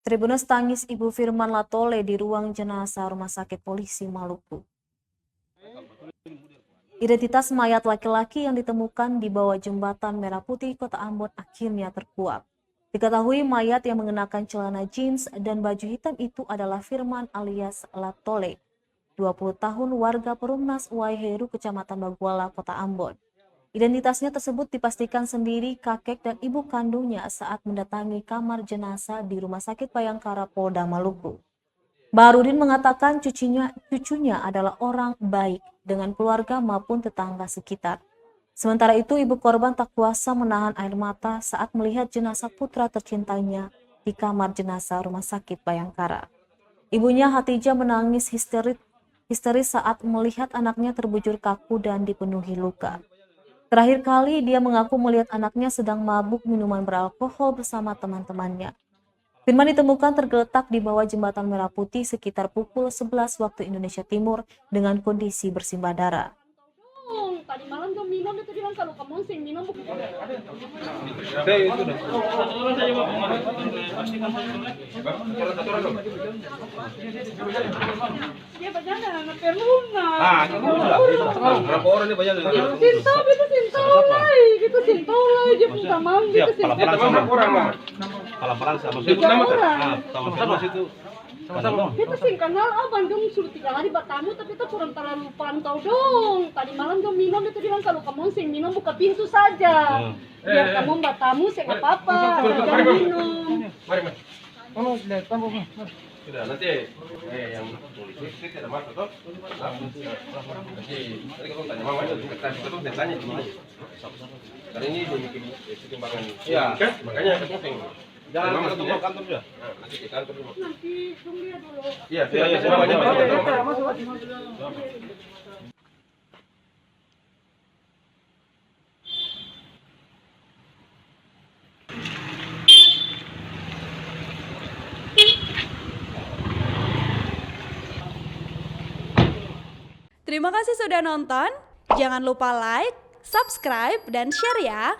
Tribunus tangis Ibu Firman Latole di ruang jenazah Rumah Sakit Polisi Maluku. Identitas mayat laki-laki yang ditemukan di bawah jembatan Merah Putih Kota Ambon akhirnya terkuak. Diketahui mayat yang mengenakan celana jeans dan baju hitam itu adalah Firman alias Latole, 20 tahun warga Perumnas Waiheru, Kecamatan Baguala, Kota Ambon. Identitasnya tersebut dipastikan sendiri kakek dan ibu kandungnya saat mendatangi kamar jenazah di Rumah Sakit Bayangkara Polda Maluku. Baharudin mengatakan cucunya adalah orang baik dengan keluarga maupun tetangga sekitar. Sementara itu, ibu korban tak kuasa menahan air mata saat melihat jenazah putra tercintanya di kamar jenazah Rumah Sakit Bayangkara. Ibunya Hatijah menangis histeris saat melihat anaknya terbujur kaku dan dipenuhi luka. Terakhir kali dia mengaku melihat anaknya sedang mabuk minuman beralkohol bersama teman-temannya. Firman ditemukan tergeletak di bawah jembatan Merah Putih sekitar pukul 11 waktu Indonesia Timur dengan kondisi bersimbah darah. Tadi malam tuh minum itu bilang kalau kamu sing minum bukan. Dia berjalan anak perluna. Berapa orang dia banyak? Sinta itu sintolai, gitu sintolai dia minta mangga itu sintolai. Berapa orang lah? Pala-pala sama Sama situ. Kita sing kenal abang dong suruh 3 hari bertamu tapi itu kurang terlalu pantau dong. Tadi malam dong minum itu bilang kalau kamu sing minum buka pintu saja. Biar kamu bertamu sing apa-apa. Jangan minum. Mari. Oh, sudah tambah. Sudah nanti yang polisi tidak masuk toh. Nanti kalau tanya mama kita tanya gimana. Karena ini bikin pertimbangan. Iya, makanya kita penting. Jangan kita tunggu kantor juga. Nanti di kantor dulu. Nanti tunggu dia dulu. Iya, banyak. Terima kasih sudah nonton. Jangan lupa like, subscribe, dan share ya.